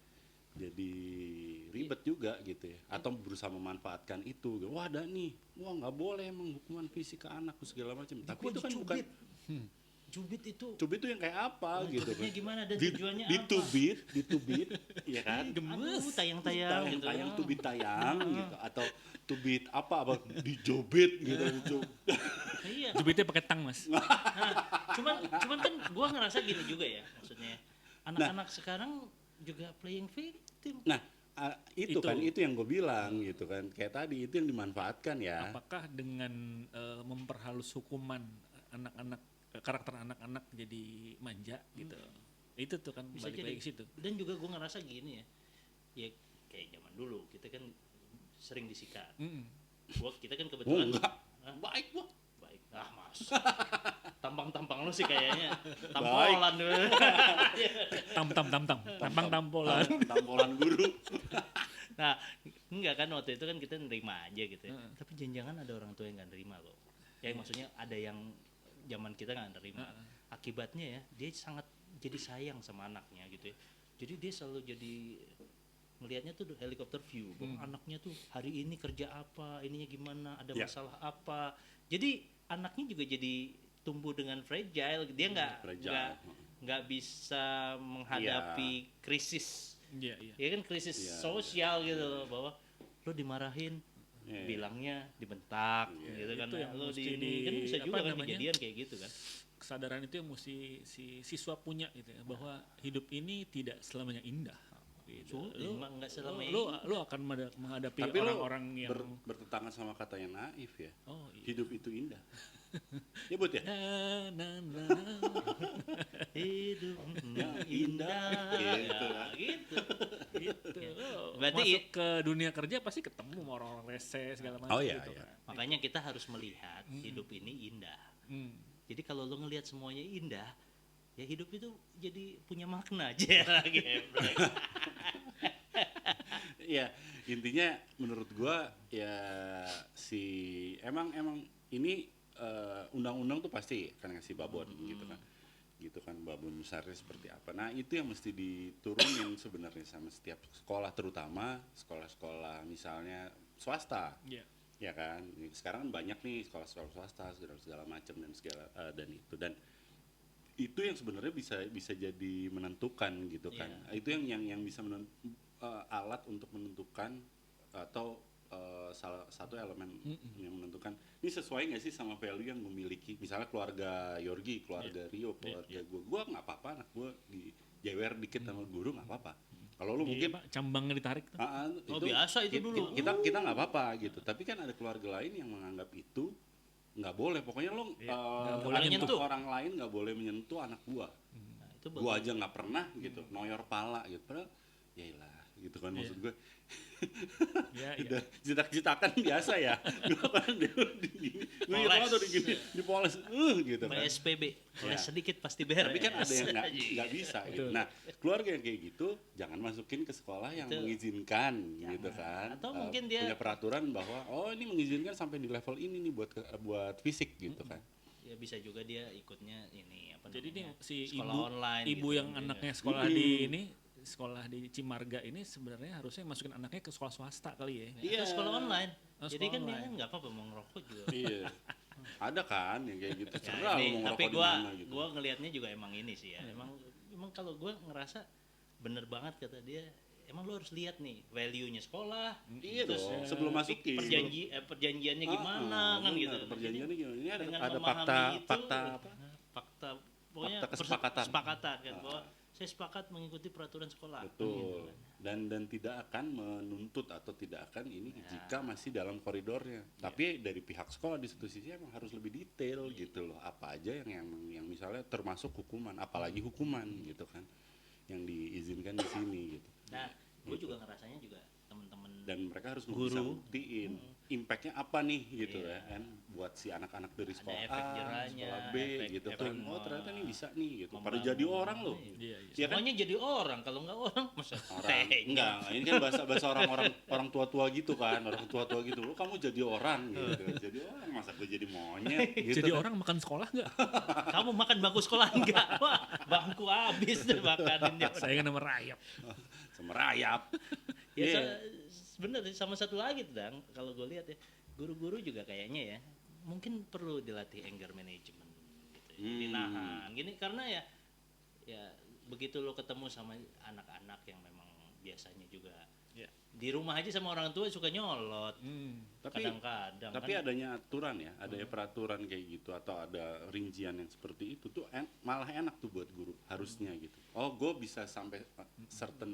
ribet juga gitu ya, atau berusaha memanfaatkan itu gitu. Wah ada nih, wah nggak boleh emang hukuman fisik ke anak segala macam, tapi itu kan bukan cubit itu yang kayak apa gitu kan, gimana dan tujuannya ditubit ya kan, gemes tayang-tayang gitu, tubit tayang gitu, atau tubit apa dijobit gitu. Iya. Jubitnya pakai tang mas. Cuman kan gua ngerasa gini juga ya, maksudnya anak-anak sekarang juga playing victim. Nah itu kan itu yang gue bilang gitu kan, kayak tadi itu yang dimanfaatkan ya. Apakah dengan memperhalus hukuman anak-anak, karakter anak-anak jadi manja gitu, itu tuh kan Bisa balik jadi. lagi ke situ. Dan juga gue ngerasa gini ya kayak zaman dulu kita kan sering disikat. Kita kan kebetulan Baik gua. baik. Mas, tampang lu sih kayaknya tampolan dulu. Tampolan. Tampolan guru. Nah enggak kan, waktu itu kan kita nerima aja gitu ya. Tapi jangan-jangan ada orang tua yang nggak nerima loh. Ya maksudnya ada yang zaman kita nggak nerima. Akibatnya ya dia sangat jadi sayang sama anaknya gitu ya. Jadi dia selalu jadi melihatnya tuh helikopter view, bahwa anaknya tuh hari ini kerja apa, ininya gimana, ada masalah apa. Jadi anaknya juga jadi tumbuh dengan fragile, dia nggak bisa menghadapi krisis. Ya kan krisis sosial gitu loh, bahwa lo dimarahin, bilangnya dibentak gitu kan, lo di ini kan bisa juga kan kejadian kayak gitu kan. Kesadaran itu yang mesti si siswa punya gitu ya, bahwa hidup ini tidak selamanya indah. Gitu. Lu akan menghadapi orang-orang yang bertentangan sama kata yang naif ya. Oh, iya. Hidup itu indah. Nyebut ya? Na, na, na. Hidup Yang indah. gitu. Ya, gitu. Gitu. Berarti Masuk ke dunia kerja pasti ketemu sama orang-orang rese segala macam Oh, iya, gitu iya. kan. Makanya kita harus melihat hidup ini indah. Hmm. Jadi kalau lo ngelihat semuanya indah, ya hidup itu jadi punya makna aja. Geblek. Ya intinya menurut gua ya emang ini undang-undang tuh pasti akan ngasih babon gitu kan babon besarnya seperti apa. Nah itu yang mesti diturunin sebenarnya sama setiap sekolah, terutama sekolah-sekolah misalnya swasta. Iya. Ya kan sekarang kan banyak nih sekolah-sekolah swasta segala macam dan itu yang sebenarnya bisa jadi menentukan gitu kan. Itu yang bisa alat untuk menentukan atau salah satu elemen yang menentukan ini sesuai nggak sih sama value yang memiliki, misalnya keluarga Yorgi, keluarga Rio, keluarga gue nggak apa-apa, anak gue dijewer dikit sama guru nggak apa-apa. Kalau lu mungkin Cambangnya ditarik tuh. Oh biasa itu dulu. kita nggak apa-apa gitu, tapi kan ada keluarga lain yang menganggap itu nggak boleh, pokoknya lo nggak boleh nyentuh. orang lain nggak boleh menyentuh anak gua. Nah, itu Gua aja nggak pernah gitu noyor pala gitu, padahal yailah gitu kan maksud gue. Iya, iya. Udah jitak-jitakan biasa ya. Gua kan dipoles gitu kan. PSBB, oleh Ya. sedikit pasti beres. Tapi kan ada yang nggak bisa gitu. Betul. Nah, keluarga yang kayak gitu jangan masukin ke sekolah yang Betul. mengizinkan gitu kan. Atau mungkin dia- punya peraturan bahwa oh ini mengizinkan sampai di level ini nih buat fisik gitu kan. Ya bisa juga dia ikutnya ini apa Jadi nih namanya, si sekolah ibu online ibu gitu yang kan, anaknya sekolah sekolah di Cimarga ini sebenarnya harusnya masukin anaknya ke sekolah swasta kali ya. Iya. Atau sekolah online. Oh, Jadi sekolah kan dia online. kan nggak apa-apa mau ngerokok juga. Iya. Ada kan yang kayak gitu. Ya, Serah ini, lu mau tapi ngerokok di gua mana gitu. gua ngelihatnya juga emang ini sih ya. Emang kalau gua ngerasa bener banget kata dia. Emang lo harus lihat nih value-nya sekolah. Iya terus, dong, sebelum masukin. perjanjiannya gimana kan bener, gitu. Perjanjiannya gimana? Ini ada Dengan fakta memahami itu, apa? fakta pokoknya Fakta kesepakatan. kesepakatan kan bahwa saya sepakat mengikuti peraturan sekolah. Betul. Dan tidak akan menuntut atau tidak akan ini jika masih dalam koridornya. Tapi dari pihak sekolah di satu sisi emang harus lebih detail gitu loh. Apa aja yang misalnya termasuk hukuman, apalagi hukuman gitu kan. Yang diizinkan di sini gitu. Nah, gue juga ngerasanya juga teman-teman Dan mereka harus Guru. bisa buktiin impactnya apa nih gitu ya kan buat si anak-anak dari sekolah efek A, jerahnya, sekolah B gitu efek kan. Oh ternyata nih bisa nih gitu. Pada membangun. jadi orang loh. Iya, iya. Iya kan? semuanya jadi orang, kalau nggak orang masa Orang enggak, ini kan bahasa orang tua-tua gitu kan, orang tua-tua gitu. Lo kamu jadi orang gitu. Jadi orang masa gue jadi monyet gitu. Jadi kan. orang makan sekolah nggak? kamu makan bangku sekolah enggak? Wah, bangku habis tuh makanin dia. Saya kan nama rayap. Semerayap. Ya Iya. bener sama satu lagi tuh Dang, kalau gue lihat ya, guru-guru juga kayaknya ya mungkin perlu dilatih anger management gitu. Dinahan gini karena ya begitu lo ketemu sama anak-anak yang memang biasanya juga Ya. di rumah aja sama orang tua suka nyolot. Tapi Kadang-kadang tapi kan adanya aturan ya, adanya peraturan kayak gitu atau ada rincian yang seperti itu tuh malah enak tuh buat guru harusnya gitu. Oh, gue bisa sampai certain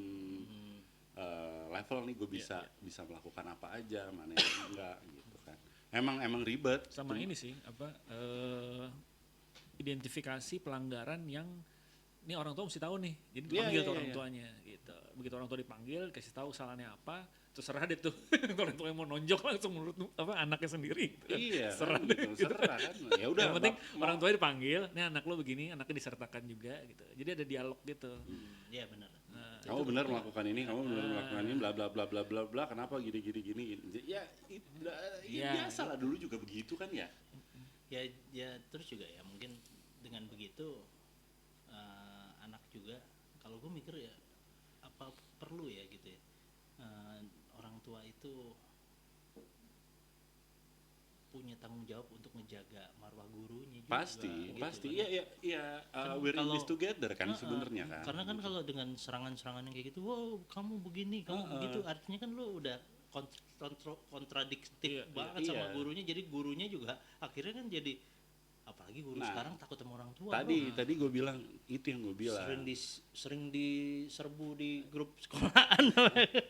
level nih gue bisa melakukan apa aja, mana yang enggak gitu kan. Emang ribet. Sama ini sih apa identifikasi pelanggaran yang ini orang tua mesti tahu nih. Jadi dipanggil tuh orang tuanya gitu. Begitu orang tua dipanggil kasih tahu salahnya apa, terserah deh tuh. Orang tua yang mau nonjok langsung menurut anaknya sendiri gitu kan. Iya, Serah kan, deh gitu. gitu. Serah kan. Ya udah. Yang penting orang tuanya dipanggil, nih anak lo begini, anaknya disertakan juga gitu. Jadi ada dialog gitu. ya benar. Nah, Kamu benar melakukan ini, kamu benar melakukan ini, bla bla bla bla bla bla. Kenapa gini. Ya, biasa lah dulu juga begitu kan ya. Ya terus juga ya mungkin dengan begitu anak juga kalau gue mikir ya apa perlu ya gitu ya orang tua itu punya tanggung jawab untuk menjaga marwah gurunya juga, Pasti. kan. Iya. Kan We're in kalau- this together kan sebenarnya kan. Karena kan kalau dengan serangan-serangan yang kayak gitu, wow kamu begini, kamu begitu, artinya kan lo udah kontradiktif banget sama iya. gurunya, jadi gurunya juga akhirnya kan jadi apalagi guru Nah, sekarang takut sama orang tua. Tadi gue bilang itu yang gue bilang. Sering diserbu di grup sekolahan.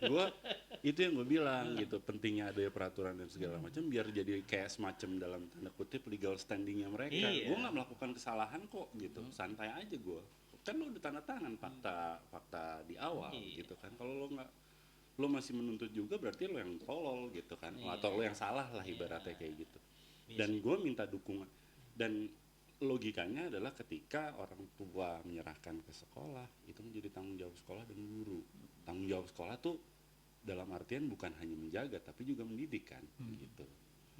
Gua itu yang gue bilang gitu, pentingnya ada peraturan dan segala macam biar jadi kayak semacam dalam tanda kutip legal standingnya mereka. Iya. Gue nggak melakukan kesalahan kok gitu, santai aja gue. Kan lo udah tanda tangan fakta di awal gitu kan. Kalau lo masih menuntut juga berarti lo yang tolol gitu kan, atau lo yang salah lah ibaratnya kayak gitu. Dan gue minta dukungan, dan logikanya adalah ketika orang tua menyerahkan ke sekolah itu menjadi tanggung jawab sekolah dan guru. Tanggung jawab sekolah tuh dalam artian bukan hanya menjaga tapi juga mendidik kan gitu.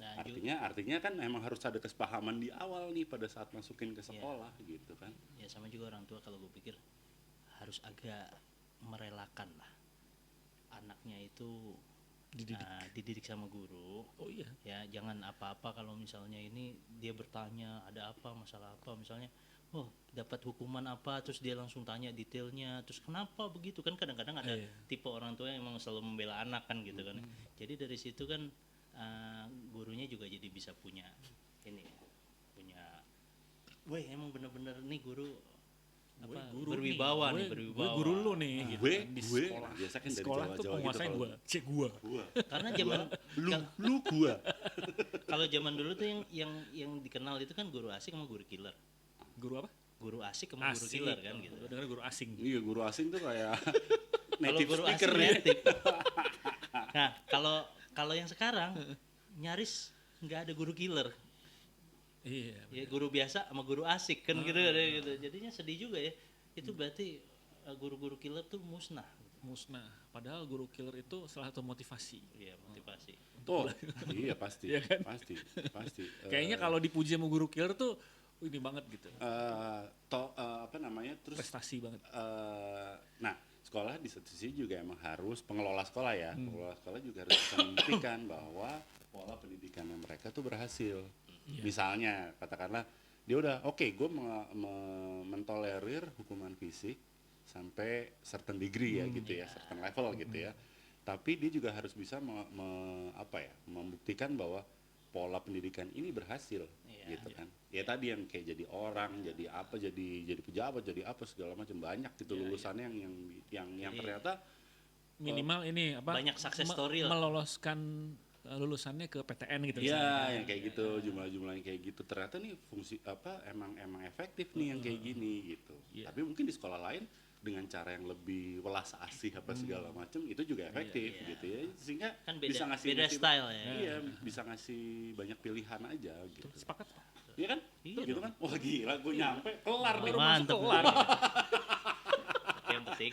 Nah, artinya kan emang harus ada kesepahaman di awal nih pada saat masukin ke sekolah gitu kan. Ya sama juga orang tua kalau gue pikir harus agak merelakan lah anaknya itu dididik sama guru. Oh iya. Ya jangan apa-apa kalau misalnya ini dia bertanya ada apa, masalah apa, misalnya oh dapat hukuman apa, terus dia langsung tanya detailnya, terus kenapa begitu kan. Kadang-kadang ada tipe orang tua yang emang selalu membela anak kan gitu kan. Jadi dari situ kan gurunya juga jadi bisa punya weh emang bener-bener nih guru berwibawa nih, berwibawa. Gue guru lu nih gitu. Di sekolah. Biasa kan dari Sekolah tuh Jawa-Jawa penguasanya gitu, gue. Karena zaman gua. kalau zaman dulu tuh yang dikenal itu kan guru asik sama guru killer. Guru apa? Guru asik sama guru killer kan gitu. Gue dengar guru asing. Iya, guru asing tuh kayak Kalau native guru speaker asing ya. native. Nah, kalau yang sekarang nyaris nggak ada guru killer. Iya. Ya guru biasa sama guru asik kan gitu. Jadinya sedih juga ya. Itu berarti guru-guru killer tuh musnah. Padahal guru killer itu salah satu motivasi. Iya, motivasi. Tuh, iya pasti, Iya kan? pasti. Kayaknya kalau dipuji sama guru killer tuh ini banget gitu. Terus Prestasi banget. nah, sekolah di satu sisi juga emang harus pengelola sekolah ya. Pengelola sekolah juga harus bisa membuktikan bahwa pola pendidikan mereka tuh berhasil. Misalnya katakanlah dia udah oke, gue mentolerir hukuman fisik sampai certain degree ya gitu ya, certain level gitu ya. Tapi dia juga harus bisa membuktikan bahwa pola pendidikan ini berhasil gitu kan. Ya tadi yang kayak jadi orang, jadi apa, jadi pejabat, jadi apa segala macam banyak gitu lulusannya yang ternyata Minimal ini apa? Banyak success story lah. Meloloskan lulusannya ke PTN gitu. Iya, yang kayak gitu, jumlah-jumlah yang kayak gitu. Ternyata nih fungsi emang efektif nih yang kayak gini gitu. Tapi mungkin di sekolah lain dengan cara yang lebih welas asih apa segala macam itu juga efektif gitu ya. Sehingga Kan bisa ngasih style ya. Iya, bisa ngasih banyak pilihan aja gitu. Sepakat. Iya kan? Iya Gitu kan? Wah gila, gue nyampe kelar nih. Mantap. Kelar. Yang penting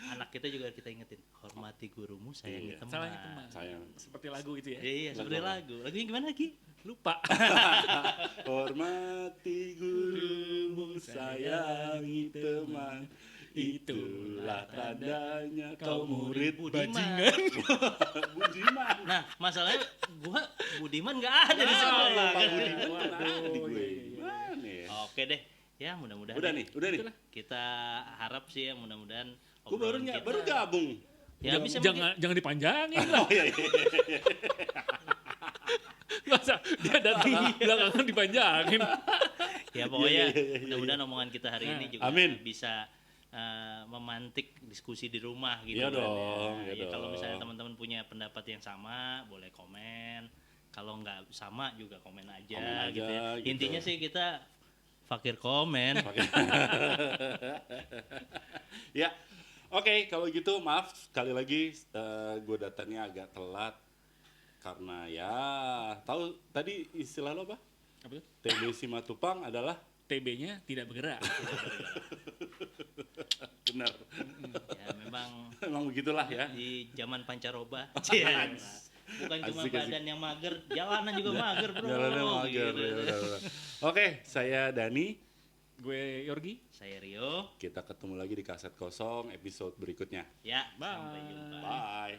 anak kita juga kita ingetin, hormati gurumu, sayangi teman. Sayangi teman. Sayang. Seperti lagu itu ya. Iya, seperti lagu. Lagunya gimana lagi? Lupa. Hormati gurumu, sayangi teman. Itulah tandanya kau murid Budiman. Budiman. Nah, masalahnya gua Budiman nggak ada di sekolah. Pak kan? Budiman tuh ada di gue. Iya. Gimana ya? Oke deh. Ya, mudah-mudahan. Udah nih. Kita harap sih ya mudah-mudahan Gue obrolan kita- baru gabung. Ya bisa jangan dipanjangin lah. Oh iya. Masa dia datang belakangan dipanjangin. Ya pokoknya Iya. mudah-mudahan omongan kita hari ini juga Amin. bisa memantik diskusi di rumah gitu Iya kan dong, ya. iya Ya, kalau dong. misalnya teman-teman punya pendapat yang sama boleh komen. Kalau nggak sama juga komen aja, Komen aja, gitu ya. gitu. Intinya sih kita fakir komen. Ya, oke, kalau gitu maaf sekali lagi gue datangnya agak telat karena ya tahu tadi istilah lo apa? Apa tuh? TB Simatupang adalah TB-nya tidak bergerak. benar. Ya memang Emang begitulah ya. di zaman pancaroba. Cia. Bukan cuma Asik. badan yang mager, jalanan juga mager, Bro. Jalannya mager. Gitu. Ya, benar. Oke, saya Dani. Gue Yorgi. Saya Rio. Kita ketemu lagi di Kaset Kosong episode berikutnya. Ya, Bye. sampai jumpa. Bye.